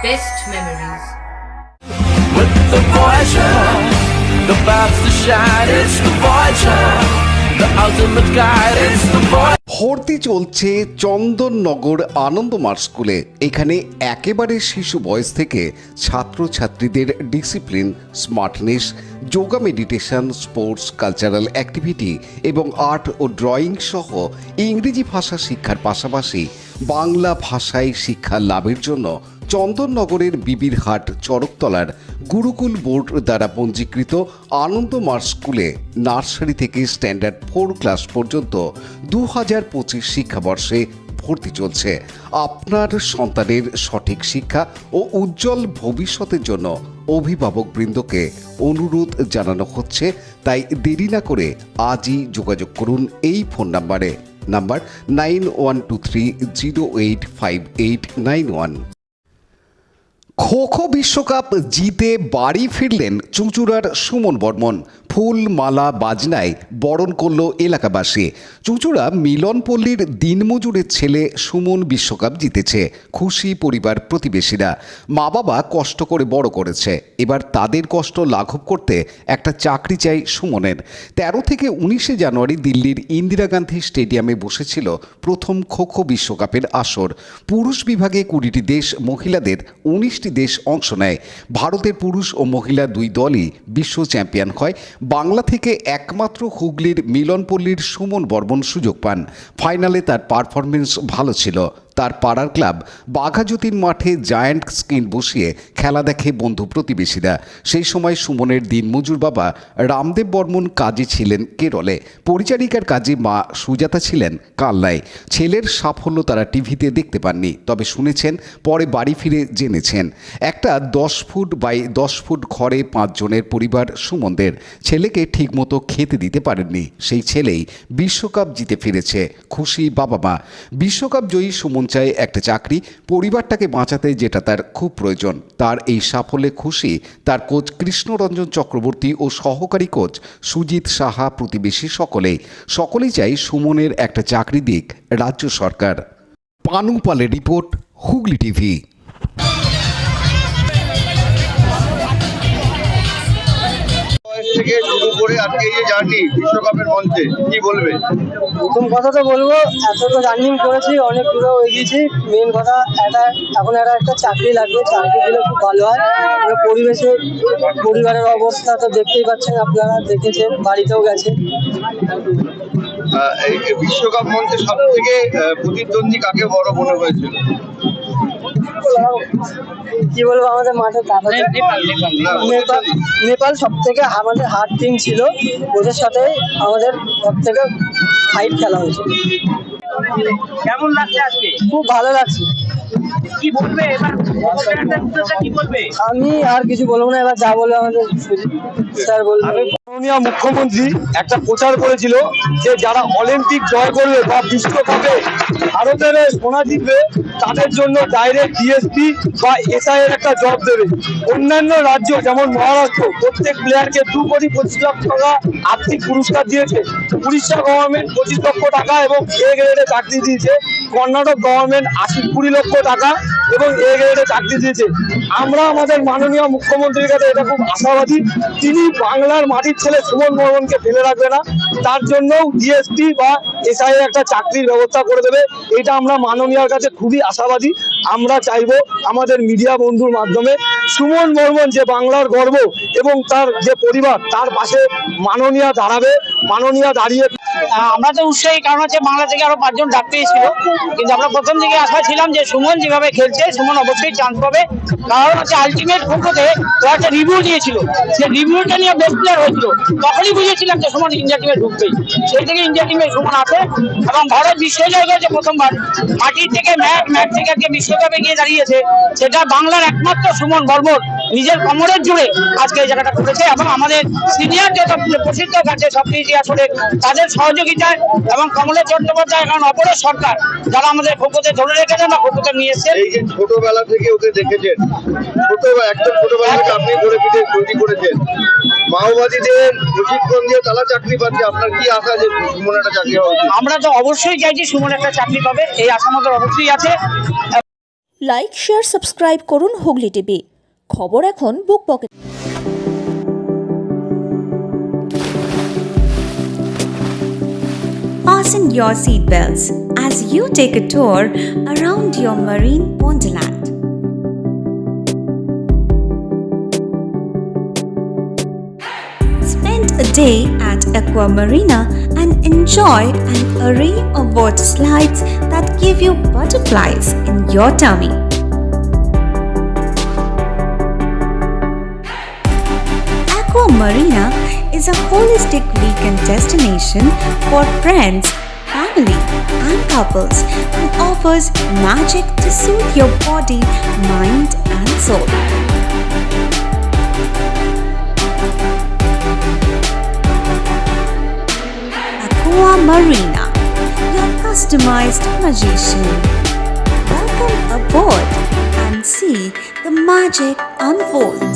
best memories. With the Voyager, the path to shine, it's the Voyager, the ultimate guide, it's the Voyager. ভর্তি চলছে চন্দননগর আনন্দমার্গ স্কুলে। এখানে একেবারে শিশু বয়স থেকে ছাত্রছাত্রীদের discipline, smartness, yoga, meditation, sports, cultural activity এবং আর্ট ও ড্রয়িং সহ ইংরেজি ভাষা শিক্ষার পাশাপাশি বাংলা ভাষায় শিক্ষা লাভের জন্য চন্দননগরের বিবিরহাট চড়কতলার গুরুকুল বোর্ড দ্বারা পঞ্জীকৃত আনন্দমার্গ স্কুলে নার্সারি থেকে স্ট্যান্ডার্ড 4 ক্লাস পর্যন্ত 2025 শিক্ষাবর্ষে ভর্তি চলছে। আপনার সন্তানের সঠিক শিক্ষা ও উজ্জ্বল ভবিষ্যতের জন্য অভিভাবকবৃন্দকে অনুরোধ জানানো হচ্ছে, তাই দেরি না করে আজই যোগাযোগ করুন এই ফোন নাম্বার 9123085891। খো খো বিশ্বকাপ জিতে বাড়ি ফিরলেন চুঁচুড়ার সুমন বর্মন। ফুল মালা বাজনায় বরণ করল এলাকাবাসী। চুঁচুড়া মিলনপল্লীর দিনমজুরের ছেলে সুমন বিশ্বকাপ জিতেছে। খুশি পরিবার প্রতিবেশীরা। মা বাবা কষ্ট করে বড় করেছে, এবার তাদের কষ্ট লাঘব করতে একটা চাকরি চাই সুমনের। 13 থেকে 19 জানুয়ারি দিল্লির ইন্দিরা গান্ধী স্টেডিয়ামে বসেছিল প্রথম খো খো বিশ্বকাপের আসর। পুরুষ বিভাগে 20টি দেশ, মহিলাদের 19টি দেশ অংশ নেয়। ভারতের পুরুষ ও মহিলা দুই দলই বিশ্ব চ্যাম্পিয়ন হয়। বাংলা থেকে একমাত্র হুগলির মিলনপল্লীর সুমন বর্মন সুযোগ পান। ফাইনালে তার পারফরমেন্স ভালো ছিল। তার পাড়ার ক্লাব বাঘাযতীন মাঠে জায়ান্ট স্ক্রিন বসিয়ে খেলা দেখে বন্ধু প্রতিবেশীরা। সেই সময় সুমনের দিনমজুর বাবা রামদেব বর্মন কাজে ছিলেন কেরলে। পরিচারিকার কাজে মা সুজাতা ছিলেন কালনায়। ছেলের সাফল্য তারা টিভিতে দেখতে পাননি, তবে শুনেছেন, পরে বাড়ি ফিরে জেনেছেন। একটা 10 ফুট বাই 10 ফুট ঘরে 5 জনের পরিবার সুমনদের। ছেলেকে ঠিকমতো খেতে দিতে পারেননি, সেই ছেলেই বিশ্বকাপ জিতে ফিরেছে। খুশি বাবা মা। বিশ্বকাপ জয়ী সুমন চায় একটা চাকরি, পরিবারটাকে বাঁচাতে, যেটা তার খুব প্রয়োজন। তার এই সাফল্যে খুশি তার কোচ কৃষ্ণরঞ্জন চক্রবর্তী ও সহকারী কোচ সুজিত সাহা, প্রতিবেশী সকলেই চাই সুমনের একটা চাকরি দিক রাজ্য সরকার। পানু পালের রিপোর্ট, হুগলি টিভি। থেকে শুরু করে আজকে এই যে জার্নি বিশ্বকাপের মঞ্চে কি বলবে? প্রথম কথা তো বলবো, এত তো রানিং করেছি, অনেক দূরেও এগিয়েছি। মেন কথা এখন একটা চাকরি লাগবে, চাকরি দিলে খুব ভালো হয়। পরিবারের অবস্থা তো দেখতেই পাচ্ছেন, আপনারা দেখেছেন, বাড়িতেও গেছে। এই বিশ্বকাপ মঞ্চে সব থেকে প্রতিদ্বন্দ্বী কাকে বড় মনে হয়েছিল? কি বলবো, আমাদের মাঠে নেপাল সব থেকে আমাদের হার্ড টিম ছিল। ওদের সাথে আমাদের সব থেকে ফাইট খেলা হয়েছিল। কেমন লাগছে আজকে? খুব ভালো লাগছে। কি বলবে এবার? কি বলবে? আমি আর কিছু বলবো না, এবার যা বলবে আমাদের স্যার বলবে। মাননীয় মুখ্যমন্ত্রী একটা প্রচার করেছিল যে যারা অলিম্পিক জয় করবে বা বিশ্বকাপে ভারতের সোনা জিতবে তাদের জন্য ডাইরেক্ট ডিএসপি বা এসআই এর একটা জব দেবে। অন্যান্য রাজ্য যেমন মহারাষ্ট্র প্রত্যেক প্লেয়ারকে 2 কোটি 25 লাখ টাকা আর্থিক পুরস্কার দিয়েছে। উড়িষ্যা গভর্নমেন্ট 25 লক্ষ টাকা এবং এ গ্রেডে চাকরি দিয়েছে। কর্ণাটক গভর্নমেন্ট 20 লক্ষ টাকা এবং এ গ্রেডে চাকরি দিয়েছে। আমরা আমাদের মাননীয় মুখ্যমন্ত্রীর কাছে এটা খুব আশাবাদী, তিনি বাংলার মাটির ছেলে সুমন বর্মনকে ফেলে রাখবে না। তার জন্য ডিএসপি বা এসআই এর একটা চাকরির ব্যবস্থা করে দেবে, এটা আমরা মাননীয়ার কাছে খুবই আশাবাদী। আমরা চাইবো আমাদের মিডিয়া বন্ধুর মাধ্যমে সুমন বর্মন যে বাংলার গর্ব এবং তার যে পরিবার, তার পাশে মাননীয়া দাঁড়াবে। মাননীয়া দাঁড়িয়ে আমরা তো উৎসাহী, কারণ হচ্ছে বাংলা থেকে আরো 5 জন ডাকতে এসেছিল, কিন্তু আমরা প্রথম থেকে আশা ছিলাম যে সুমন যেভাবে খেলছে সুমন অবশ্যই চান্স পাবে। কারণ হচ্ছে আলটিমেট খোখোতে তো একটা রিভিউ দিয়েছিল, সেই রিভিউটা নিয়ে বেস্ট প্লেয়ার হয়েছিল। তখনই বুঝেছিলাম যে সুমন ইন্ডিয়া টিমে ঢুকবেই। সেই থেকে ইন্ডিয়া টিমে সুমন আছে এবং ভারত বিশ্বজয় করেছে প্রথমবার। মাটির থেকে ম্যাচ থেকে আজকে বিশ্বকাপে গিয়ে দাঁড়িয়েছে, সেটা বাংলার একমাত্র সুমন বর্মন নিজের কোমরের জুড়ে আজকে এই জায়গাটা করেছে। এবং আমাদের সিনিয়র যত প্রসিদ্ধ কাছে সবকিছু আসলে তাদের সহযোগিতায় এবং কমলেশ চট্টোপাধ্যায় এবং অপরের সরকার যারা আমাদের খোখোতে ধরে রেখেছেন বা খোখোতে নিয়ে এসেছেন। এই যে ছোটবেলা থেকে ওকে দেখেছেন, একদম ছোটবেলা থেকে আপনি ঘুরে ফিরে তৈরি করেছেন, মাওবাদীদের প্রশিক্ষণ দিয়ে তারা চাকরি পাচ্ছে, আপনার কি আশা যে সুমন একটা চাকরি হবে? আমরা তো অবশ্যই চাইছি সুমন একটা চাকরি পাবে, এই আশা আমাদের অবশ্যই আছে। লাইক, শেয়ার, সাবস্ক্রাইব করুন হুগলি টিভি। খবর এখন বুক pocket. Fasten your seatbelts as you take a tour around your marine wonderland. Spend a day at Aqua Marina and enjoy an array of water slides that give you butterflies in your tummy. Aqua Marina is a holistic weekend destination for friends, family, and couples and offers magic to soothe your body, mind, and soul. Aqua Marina, your customized magician. Welcome aboard and see the magic unfold.